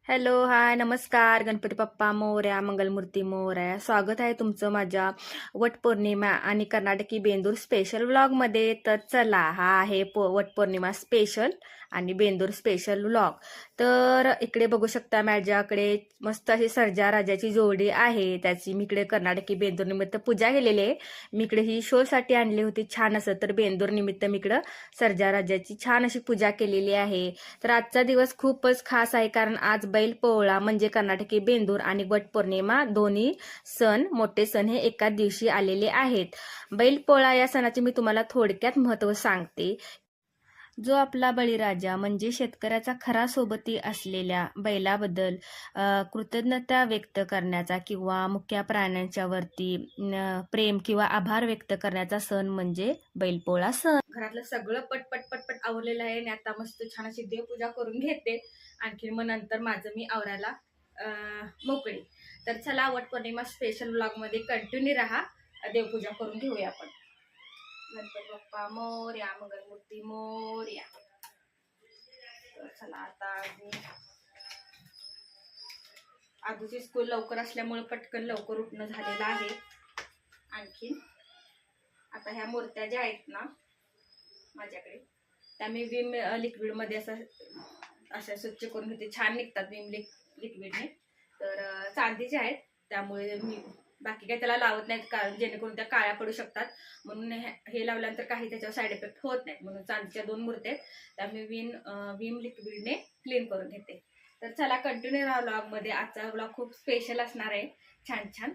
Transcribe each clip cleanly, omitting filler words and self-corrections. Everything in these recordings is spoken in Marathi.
हॅलो, हाय, नमस्कार. गणपती बाप्पा मोरया, मंगलमूर्ती मोरया. स्वागत आहे तुमचं माझ्या वटपौर्णिमा आणि कर्नाटकी बेंदूर स्पेशल व्लॉगमध्ये. तर चला, हा आहे वटपौर्णिमा स्पेशल आणि बेंदूर स्पेशल व्लॉग. तर इकडे बघू शकता माझ्याकडे मस्त अशी सर्जा राजाची जोडी आहे. त्याची मी इकडे कर्नाटकी बेंदूर निमित्त पूजा केलेली आहे. मी इकडे ही शोसाठी आणली होती छान असं. तर बेंदूर निमित्त मी इकडं सर्जा राजाची छान अशी पूजा केलेली आहे. तर आजचा दिवस खूपच खास आहे, कारण आज बैल पोळा म्हणजे कर्नाटकी बेंदूर आणि वटपौर्णिमा दोन्ही मोठे सण हे एकाच दिवशी आलेले आहेत. बैल पोळा या सणाचे मी तुम्हाला थोडक्यात महत्त्व सांगते. जो आपला बळीराजा म्हणजे शेतकऱ्याचा खरा सोबती असलेल्या बैलाबद्दल कृतज्ञता व्यक्त करण्याचा किंवा मुख्य प्राण्यांच्या वरती प्रेम किंवा आभार व्यक्त करण्याचा सण म्हणजे बैलपोळा सण. घरातलं सगळं पटपट पटपट आवरलेलं आहे आणि आता मस्त छान अशी देवपूजा करून घेते. आणखी मग नंतर माझं मी आवरायला मोकळी. तर चला, वटपौर्णिमा स्पेशल व्लॉग मध्ये कंटिन्यू राहा. देवपूजा करून घेऊया आपण. गणपती बाप्पा मोरया, मंगलमूर्ती मोरया. तर चला, आता आजची स्कूल लवकर असल्यामुळे पटकन लवकर उठणं झालेलं आहे. आणखीन आता ह्या मूर्त्या ज्या आहेत ना माझ्याकडे, त्या मी विम लिक्विड मध्ये अशा स्वच्छ करून घेते. छान निघतात विम लिक्विडने. तर चांदीचे आहेत, त्यामुळे मी बाकी काही त्याला लावत नाहीत, कारण जेणेकरून त्या काळ्या पडू शकतात. म्हणून हे लावल्यानंतर काही त्याच्यावर साईड इफेक्ट होत नाहीत. म्हणून चांदीच्या 2 मूर्त्या आहेत, त्या मी विम लिक्विडने क्लीन करून घेते. तर चला, कंटिन्यू राहा व्लॉग मध्ये. आजचा व्लॉग खूप स्पेशल असणार आहे, छान छान.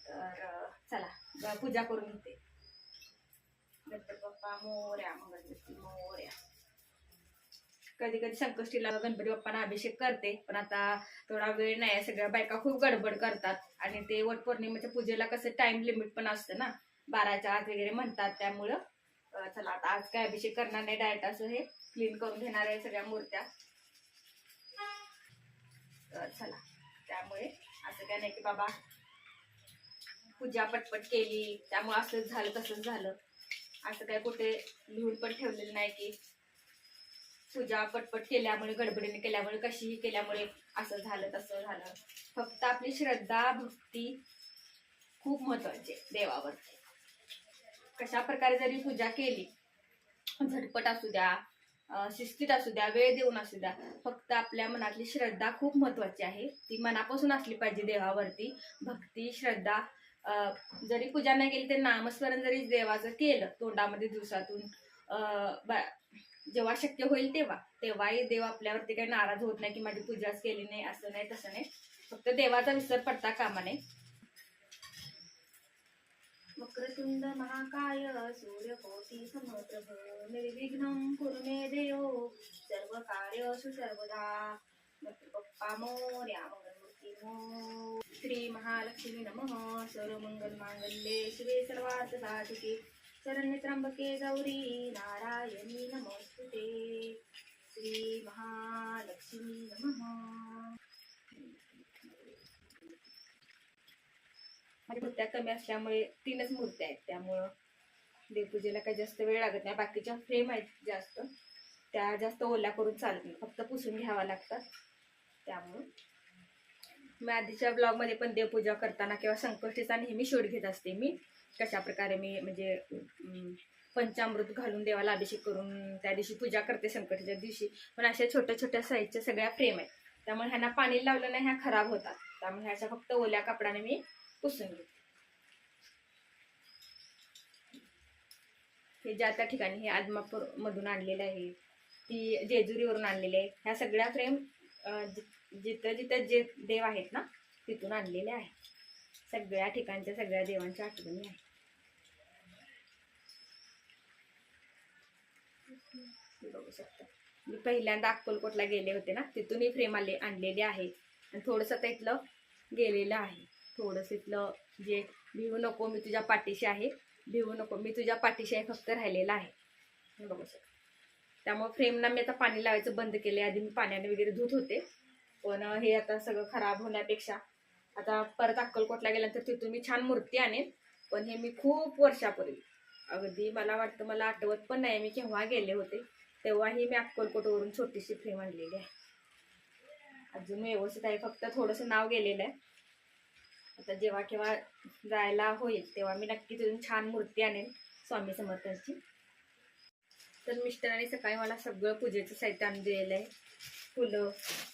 तर चला, पूजा करून घेते. गणपती बाप्पा मोरया, मंगलमूर्ती मोरया. कधी कधी संकष्टीला गणपती बाप्पांना अभिषेक करते, पण आता थोडा वेळ नाही. सगळ्या बायका खूप गडबड करतात आणि ते वटपौर्णिमेच्या पूजेला कसं टाइम लिमिट पण असतं ना, 12च्या आत वगैरे म्हणतात. त्यामुळं चला, आता आज काय अभिषेक करणार नाही, डायरेक्ट असं हे क्लीन करून घेणार आहे सगळ्या मूर्त्या. चला, त्यामुळे असं काय नाही की बाबा पूजा पटपट केली त्यामुळे असंच झालं तसंच झालं. असं काय कुठे लिहून पण ठेवलेलं नाही की पूजा पटपट केल्यामुळे, गडबडीने केल्यामुळे, कशीही केल्यामुळे असं झालं तसं झालं. फक्त आपली श्रद्धा भक्ती खूप महत्वाची देवावर. कशा प्रकारे जरी पूजा केली, झटपट असू द्या, शिस्तीत असू द्या, वेळ देऊन असू द्या, फक्त आपल्या मनातली श्रद्धा खूप महत्वाची आहे. ती मनापासून असली पाहिजे देवावरती. भक्ती, श्रद्धा. जरी पूजा नाही केली तरी नामस्मरण जरी देवाचं केलं तोंडामध्ये दिवसातून, जेव्हा शक्य होईल तेव्हाही देव आपल्यावरती काही नाराज होत नाही की माझी पूजाच केली नाही. असं नाही, तसं नाही. फक्त देवाचा विसर पडता कामा नये. वक्रतुंड महाकाय सूर्यकोटि समप्रभ निर्विघ्नं कुरु मे देव सर्व कार्येषु सर्वदा. गणपती बाप्पा मोरया, मंगलमूर्ती मोरया. श्री महालक्ष्मी नमः. सर्वमंगल मांगल्ये शिवे सर्वार्थ साधिके शरण्ये त्र्यंबके गौरी नारायणी नमोस्तुते. श्री महालक्ष्मी नमः. माझ्या मूर्त्या कमी असल्यामुळे 3च मूर्त्या आहेत, त्यामुळं देवपूजेला काही जास्त वेळ लागत नाही. बाकीच्या फ्रेम आहेत जास्त, त्या जास्त ओल्या करून चालत नाही, फक्त पुसून घ्यावा लागतात. त्यामुळं मी आधीच्या ब्लॉगमध्ये पण देवपूजा करताना किंवा संकष्टीचा नेहमी शूट घेत असते. मी कशा प्रकारे मी म्हणजे पंचामृत घालून देवाला अभिषेक करून त्या दिवशी पूजा करते संकष्टीच्या दिवशी. पण अशा छोट्या छोट्या साईजच्या सगळ्या फ्रेम आहेत, त्यामुळे ह्यांना पाणी लावलं नाही ह्या खराब होतात. त्यामुळे ह्याच्या फक्त ओल्या कपड्याने मी पुसून घेते. हे ज्या त्या ठिकाणी हे आदमापूर मधून आणलेलं आहे, ती जेजुरीवरून आणलेले आहे. ह्या सगळ्या फ्रेम जिथं जिथं जे देव आहेत ना तिथून आणलेले आहे. सगळ्या ठिकाणच्या सगळ्या देवांच्या आठवणी आहेत. बघू शकता, मी पहिल्यांदा अक्कलकोटला गेले होते ना, तिथून ही फ्रेम आणलेली आहे. आणि थोडंसं आता इथलं गेलेलं आहे. थोडंसं इथलं जे भिवू नको मी तुझ्या पाठीशी आहे, भिवू नको मी तुझ्या पाठीशी आहे फक्त राहिलेलं आहे. बघू शकता. त्यामुळे फ्रेमना मी आता पाणी लावायचं बंद केले. आधी मी पाण्याने वगैरे धुत होते, पण हे आता सगळं खराब होण्यापेक्षा आता परत अक्कलकोटला गेल्यानंतर तिथून मी छान मूर्ती आणेन. पण हे मी खूप वर्षापूर्वी, अगदी मला वाटतं मला आठवत पण नाही मी केव्हा गेले होते, तेव्हाही मी अक्कलकोटवरून छोटीशी फ्रेम आणलेली आहे. अजून व्यवस्थित आहे, फक्त थोडंसं नाव गेलेलं आहे. आता जेव्हा केव्हा जायला होईल तेव्हा मी नक्की तिथून छान मूर्ती आणेन स्वामी समर्थांची. तर मिस्टरांनी सकाळी मला सगळं पूजेचं साहित्य आणून दिलेलं आहे. फुलं,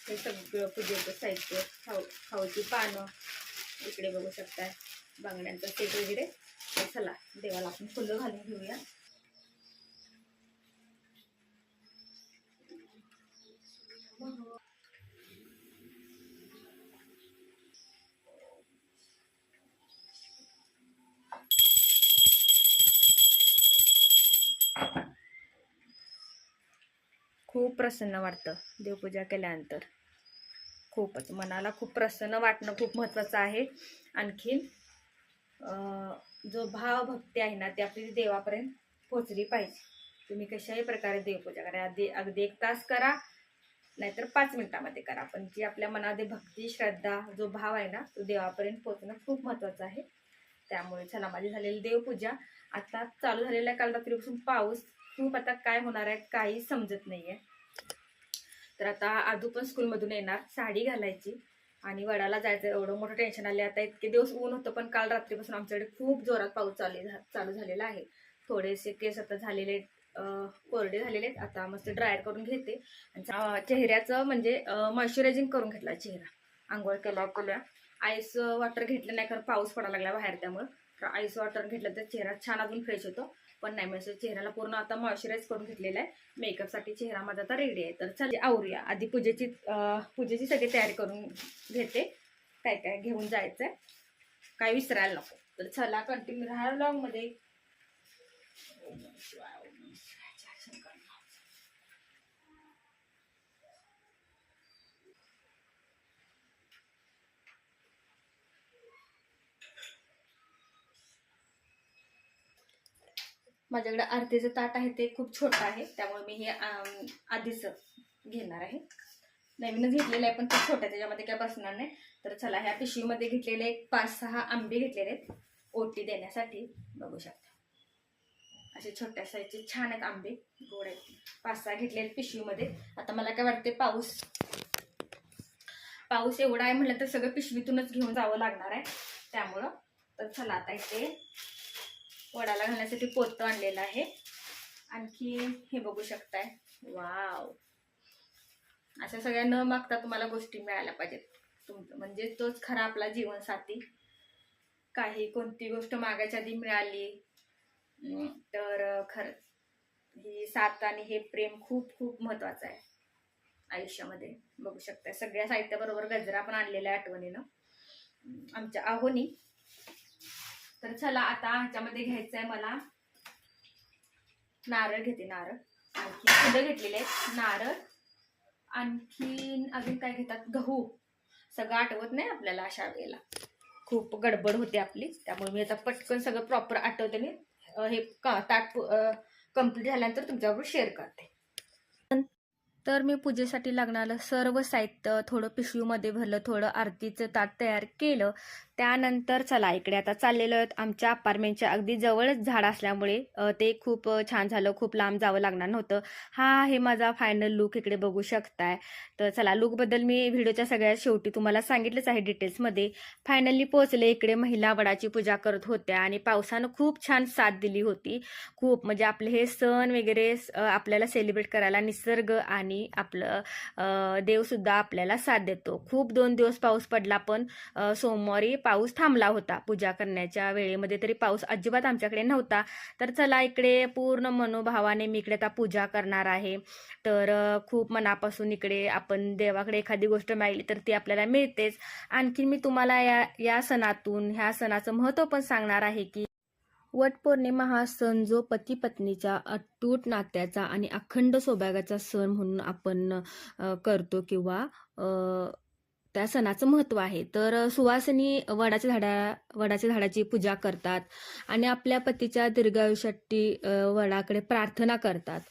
हे सगळं पूजेचं साहित्य, खाऊची पानं, इकडे बघू शकताय बांगड्यांचा सेट वगैरे. तर चला देवाला आपण फुलं घालून घेऊया. खूप प्रसन्न वाटतं देवपूजा केल्यानंतर. खूपच मनाला खूप प्रसन्न वाटणं खूप महत्त्वाचं आहे. आणखीन जो भाव भक्ती आहे ना ती आपली देवापर्यंत पोचली पाहिजे. तुम्ही कशाही प्रकारे देवपूजा करा, अगदी 1 तास करा नाहीतर 5 मिनिटामध्ये करा, पण जी आपल्या मनामध्ये भक्ती, श्रद्धा, जो भाव आहे ना तो देवापर्यंत पोचणं खूप महत्त्वाचं आहे. त्यामुळे चला माझी झालेली देवपूजा आता चालू झालेला आहे. काल रात्रीपासून पाऊस खूप, आता काय होणार आहे काही समजत नाहीये. तर आता आदू पण स्कूलमधून येणार, साडी घालायची आणि वडाला जायचं, एवढं मोठं टेन्शन आले. आता इतके दिवस ऊन होतं पण काल रात्रीपासून आमच्याकडे खूप जोरात पाऊस चालू झालेला आहे. थोडेसे केस आता झालेले कोरडे झालेले आहेत. आता मस्त ड्रायर करून घेते आणि चेहऱ्याचं म्हणजे मॉइश्चरायझिंग करून घेतला चेहरा. आंघोळ केल्या आईस वॉटर घेतलं नाही कारण पाऊस पडायला लागला बाहेर, त्यामुळं आईस वॉटर घेतलं तर चेहरा छान अजून फ्रेश होतो. पण नाही, म्हणजे चेहऱ्याला पूर्ण आता मॉइश्चराईज करून घेतलेला आहे. मेकअपसाठी चेहरा माझा आता रेडी आहे. तर चल आवरूया. आधी पूजेची सगळी तयारी करून घेते, काय काय घेऊन जायचंय, काय विसरायला नको. तर चला कंटिन्यू राहा व्लॉगमध्ये. माझ्याकडे आरतीचं ताट आहे ते खूप छोटं आहे, त्यामुळे मी हे आधीच घेणार आहे. नवीनच घेतलेलं आहे पण ते छोटं, त्याच्यामध्ये काय बसणार नाही. तर चला ह्या पिशवीमध्ये घेतलेले 5-6 आंबे घेतलेले आहेत ओटी देण्यासाठी. बघू शकता असे छोट्या साईजचे छान आहेत आंबे, गोड आहेत. 5-6 घेतलेले पिशवीमध्ये. आता मला काय वाटते पाऊस एवढा आहे म्हटलं तर सगळं पिशवीतूनच घेऊन जावं लागणार आहे त्यामुळं. तर चला आता इथे वडाला घालण्यासाठी पोतं आणलेलं आहे. आणखी हे बघू शकताय, वाव, अशा सगळ्या न मागता तुम्हाला गोष्टी मिळायला पाहिजेत. म्हणजे तोच खरा आपला जीवनसाथी. कोणती गोष्ट मागायच्या आधी मिळाली तर खरंच ही साथ आणि हे प्रेम खूप खूप महत्वाचं आहे आयुष्यामध्ये. बघू शकता सगळ्या साहित्याबरोबर गजरा पण आणलेला आहे आठवणीनं आमच्या आहोनी. तर चला आता ह्याच्यामध्ये घ्यायचं आहे मला नारळ. घेते नारळ, आणखी फुलं घेतलेले आहेत, नारळ, आणखीन अजून काय घेतात, गहू. सगळं आठवत नाही आपल्याला अशा वेळेला, खूप गडबड होते आपली. त्यामुळे मी आता पटकन सगळं प्रॉपर आठवते हे ताट कंप्लीट झाल्यानंतर तुमच्याबरोबर शेअर करते. तर मी पूजेसाठी लागणारं सर्व साहित्य थोडं पिशवीमध्ये भरलं, थोडं आरतीचं ताट तयार केलं. त्यानंतर चला इकडे आता चाललेलं आहेत. आमच्या अपार्टमेंटच्या अगदी जवळच झाड असल्यामुळे ते खूप छान झालं, खूप लांब जावं लागणार नव्हतं. हा आहे माझा फायनल लुक, इकडे बघू शकताय. तर चला लुकबद्दल मी व्हिडिओच्या सगळ्यात शेवटी तुम्हाला सांगितलंच आहे डिटेल्समध्ये. फायनली पोहोचले इकडे. महिला वडाची पूजा करत होत्या आणि पावसानं खूप छान साथ दिली होती. खूप म्हणजे आपले हे सण वगैरे आपल्याला सेलिब्रेट करायला निसर्ग आणि आपलं देवसुद्धा आपल्याला साथ देतो. खूप 2 दिवस पाऊस पडला पण सोमवारी पाऊस थांबला होता. पूजा करण्याच्या वेळेमध्ये तरी पाऊस अजिबात आमच्याकडे नव्हता. तर चला इकडे पूर्ण मनोभावाने मी इकडे आता पूजा करणार आहे. तर खूप मनापासून इकडे आपण देवाकडे एखादी गोष्ट मागली तर ती आपल्याला मिळतेच. आणखी मी तुम्हाला या सणातून ह्या सणाचं महत्त्व पण सांगणार आहे की वटपौर्णिमा हा सण जो पती पत्नीच्या अतूट नात्याचा आणि अखंड सौभाग्याचा सण म्हणून आपण करतो किंवा त्या सणाचं महत्त्व आहे. तर सुवासिनी वडाच्या झाडाची पूजा करतात आणि आपल्या पतीच्या दीर्घायुष्यासाठी वडाकडे प्रार्थना करतात.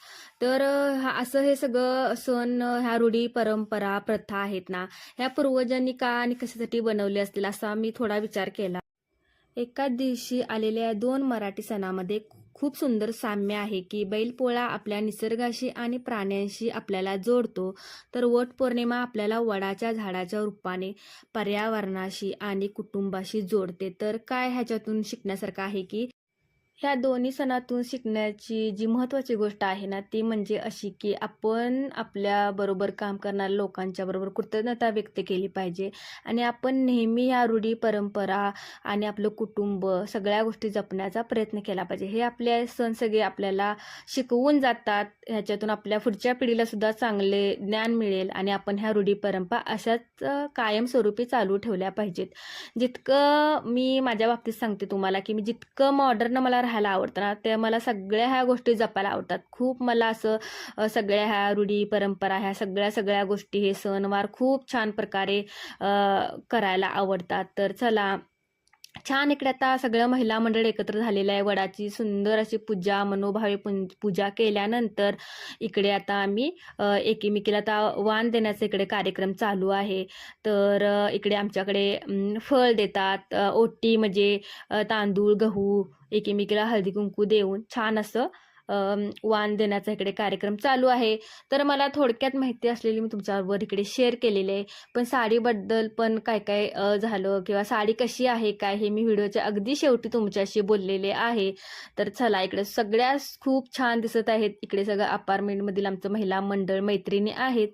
तर असं हे सगळं सण, ह्या रूढी, परंपरा, प्रथा आहेत ना, ह्या पूर्वजांनी का आणि कशासाठी बनवले असतील असा मी थोडा विचार केला. एकाच दिवशी आलेल्या 2 मराठी सणामध्ये खूप सुंदर साम्य आहे की बैलपोळा आपल्या निसर्गाशी आणि प्राण्यांशी आपल्याला जोडतो, तर वटपौर्णिमा आपल्याला वडाच्या झाडाच्या रूपाने पर्यावरणाशी आणि कुटुंबाशी जोडते. तर काय ह्याच्यातून शिकण्यासारखं आहे की ह्या दोन्ही सणातून शिकण्याची जी महत्त्वाची गोष्ट आहे ना, ती म्हणजे अशी की आपण आपल्याबरोबर काम करणाऱ्या लोकांच्या बरोबर कृतज्ञता व्यक्त केली पाहिजे आणि आपण नेहमी ह्या रूढी, परंपरा आणि आपलं कुटुंब सगळ्या गोष्टी जपण्याचा प्रयत्न केला पाहिजे. हे आपले सण सगळे आपल्याला शिकवून जातात. ह्याच्यातून आपल्या पुढच्या पिढीला सुद्धा चांगले ज्ञान मिळेल आणि आपण ह्या रूढी, परंपरा अशाच कायमस्वरूपी चालू ठेवल्या पाहिजेत. जितकं मी माझ्या बाबतीत सांगते तुम्हाला की मी जितकं मॉडर्न मला राहायला आवडतं ना, ते मला सगळ्या ह्या गोष्टी जपायला आवडतात. खूप मला असं सगळ्या ह्या रूढी, परंपरा ह्या सगळ्या गोष्टी, हे सणवार खूप छान प्रकारे करायला आवडतात. तर चला, छान इकडे आता सगळं महिला मंडळ एकत्र झालेलं आहे. वडाची सुंदर अशी पूजा, मनोभावे पूजा केल्यानंतर इकडे आता आम्ही एकीमेकीला आता वाण देण्याचा इकडे कार्यक्रम चालू आहे. तर इकडे आमच्याकडे फळ देतात, ओटी म्हणजे तांदूळ, गहू एकीमेकीला हळदी कुंकू देऊन छान असं वाण देण्याचा इकडे कार्यक्रम चालू आहे. तर मला थोडक्यात माहिती असलेली मी तुमच्याबरोबर इकडे शेअर केलेली आहे. पण साडीबद्दल पण काय काय झालं किंवा साडी कशी आहे काय, हे मी व्हिडिओच्या अगदी शेवटी तुमच्याशी बोललेले आहे. तर चला, इकडे सगळ्या खूप छान दिसत आहेत. इकडे सगळं अपार्टमेंटमधील आमचं महिला मंडळ, मैत्रिणी आहेत.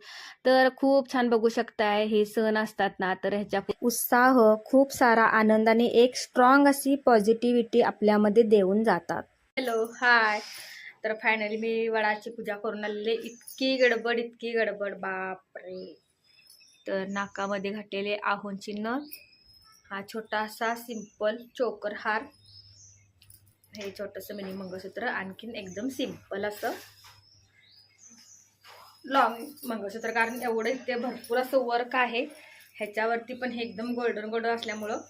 तर खूप छान बघू शकताय. हे सण असतात ना, तर ह्याच्या उत्साह, खूप सारा आनंद आणि एक स्ट्रॉंग अशी पॉझिटिव्हिटी आपल्यामध्ये देऊन जातात. हॅलो, हाय. तर फायनली मी वडाची पूजा करून आलेले. इतकी गडबड, बापरे. तर नाकामध्ये घातलेले आहोन चिन्ह, हा छोटासा सिंपल चोकर हार, हे छोटंसं मिनी मंगळसूत्र, आणखीन एकदम सिंपल असं लॉंग मंगळसूत्र, कारण एवढं इथे भरपूर असं वर्क आहे ह्याच्यावरती, पण हे एकदम गोल्डन असल्यामुळं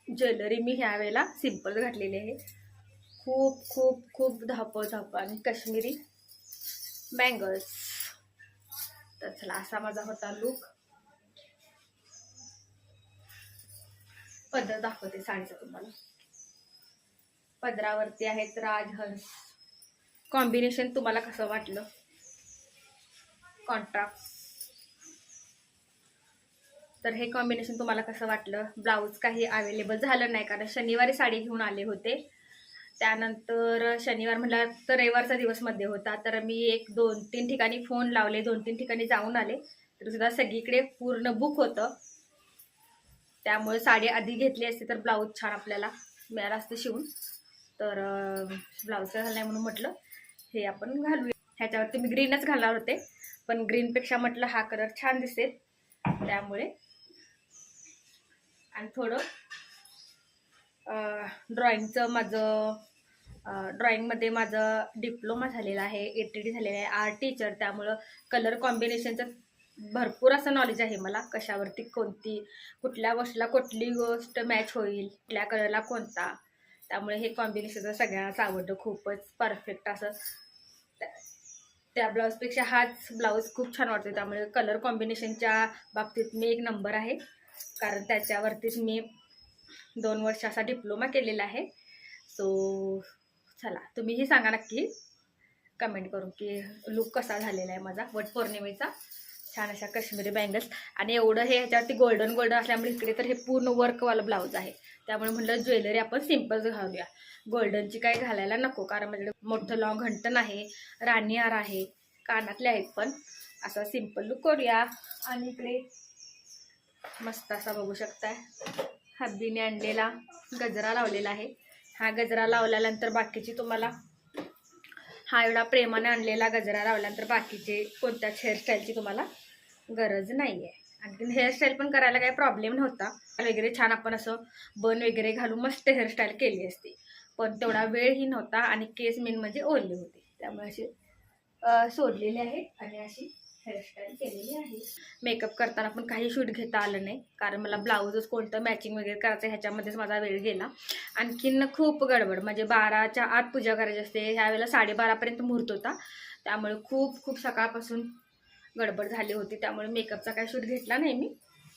ज्वेलरी मी ह्या वेळेला सिंपल घातलेली आहे. खूप खूप खूप धाप आणि काश्मीरी बँगल्स. तर चला, असा माझा होता लुक. पदर दाखवते साडीचा तुम्हाला. पदरावरती आहेत राजहंस. कॉम्बिनेशन तुम्हाला कसं वाटलं? कॉन्ट्रास्ट. तर हे कॉम्बिनेशन तुम्हाला कसं वाटलं? ब्लाऊज काही अवेलेबल झालं नाही, कारण शनिवारी साडी घेऊन आले होते. त्यानंतर शनिवार म्हटलं तर रविवारचा दिवस मध्ये होता. तर मी 1-2-3 ठिकाणी फोन लावले, 2-3 ठिकाणी जाऊन आले, तर सुद्धा सगळीकडे पूर्ण बुक होतं. त्यामुळे साडी आधी घेतली असती तर ब्लाऊज छान आपल्याला मिळालं असतं शिवून. तर ब्लाऊज घालणार नाही म्हणून म्हटलं हे आपण घालूया. ह्याच्यावरती मी ग्रीनच घालणार होते, पण ग्रीनपेक्षा म्हटलं हा कलर छान दिसेल, त्यामुळे. आणि थोडं ड्रॉइंगमध्ये माझं डिप्लोमा झालेला आहे, ATD झालेलं आहे, आर्ट टीचर. त्यामुळं कलर कॉम्बिनेशनचं भरपूर असं नॉलेज आहे मला, कशावरती कुठल्या गोष्टीला कुठली गोष्ट मॅच होईल, कुठल्या कलरला कोणता. त्यामुळे हे कॉम्बिनेशन सगळ्यांनाच आवडतं, खूपच परफेक्ट असं. त्या ब्लाऊजपेक्षा हाच ब्लाऊज खूप छान वाटतो. त्यामुळे कलर कॉम्बिनेशनच्या बाबतीत मी 1 नंबर आहे, कारण त्याच्यावरतीच मी 2 वर्ष असा डिप्लोमा केलेला आहे. सो चला, तुम्हीही सांगा नक्की कमेंट करून की लुक कसा झालेला आहे माझा वटपौर्णिमेचा. छान अशा काश्मीरी बँगल्स, आणि एवढं हे ह्याच्यावरती गोल्डन असल्यामुळे इकडे तर हे पूर्ण वर्कवाला ब्लाऊज आहे. त्यामुळे म्हटलं ज्वेलरी आपण सिम्पल घालूया, गोल्डनची काही घालायला नको, कारण म्हणजे मोठं लॉंग घंटन आहे, राणीहार आहे, कानातले आहेत, पण असं सिम्पल लुक करूया. आणि इकडे मस्त असा बघू शकताय हब्बीने आणलेला गजरा लावलेला आहे. हा गजरा लावल्यानंतर बाकीची तुम्हाला, हा एवढा प्रेमाने आणलेला गजरा लावल्यानंतर बाकीचे कोणत्याच हेअरस्टाईलची तुम्हाला गरज नाही आहे. आणखीन हेअरस्टाईल पण करायला काही प्रॉब्लेम नव्हता वगैरे, छान आपण असं बन वगैरे घालून मस्त हेअरस्टाईल केली असती, पण तेवढा वेळही नव्हता आणि केस मेन म्हणजे ओरले होते, त्यामुळे असे सोडलेले आहे आणि अशी हेअरस्टाईल केलेली आहे. मेकअप करताना पण काही शूट घेता आलं नाही, कारण मला ब्लाऊजच कोणतं मॅचिंग वगैरे करायचं ह्याच्यामध्येच माझा वेळ गेला. आणखीन खूप गडबड, म्हणजे 12च्या आत पूजा करायची असते, ह्यावेळेला 12:30पर्यंत मुहूर्त होता. त्यामुळे खूप खूप सकाळपासून गडबड झाली होती, त्यामुळे मेकअपचा काही शूट घेतला नाही मी.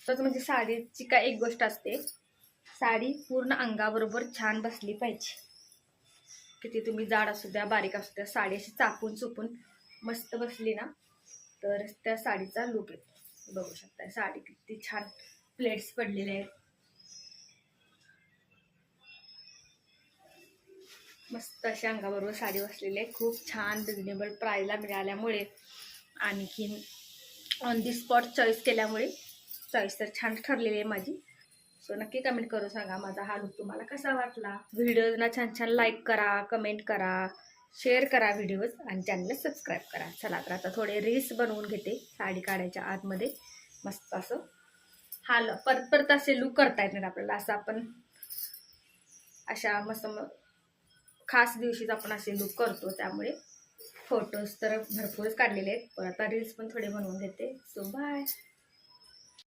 तसं म्हणजे साडीची काय एक गोष्ट असते, साडी पूर्ण अंगाबरोबर छान बसली पाहिजे. किती तुम्ही जाड असू द्या बारीक असू द्या, साडी अशी चापून चुपून मस्त बसली ना तर त्या साडीचा लुक येतो. बघू शकता साडी किती छान प्लेट्स पडलेले आहेत. मस्त अशा अंगाबरोबर साडी बसलेली आहे. खूप छान रिजनेबल प्राईजला मिळाल्यामुळे आणखीन ऑन दी स्पॉट चॉईस केल्यामुळे चॉईस तर छान ठरलेली आहे माझी. सो नक्की कमेंट करून सांगा माझा हा लुक तुम्हाला कसा वाटला. व्हिडिओजना छान छान लाईक करा, कमेंट करा, शेअर करा व्हिडिओज आणि चॅनलला सबस्क्राईब करा. चला तर आता थोडे रील्स बनवून घेते साडी काढायच्या आतमध्ये. मस्त असं परत परत असे लुक करता येत नाही आपल्याला. असं आपण अशा मस्त खास दिवशीच आपण असे लुक करतो, त्यामुळे फोटोज तर भरपूरच काढलेले आहेत. पण आता रील्स पण थोडे बनवून घेते. So bye.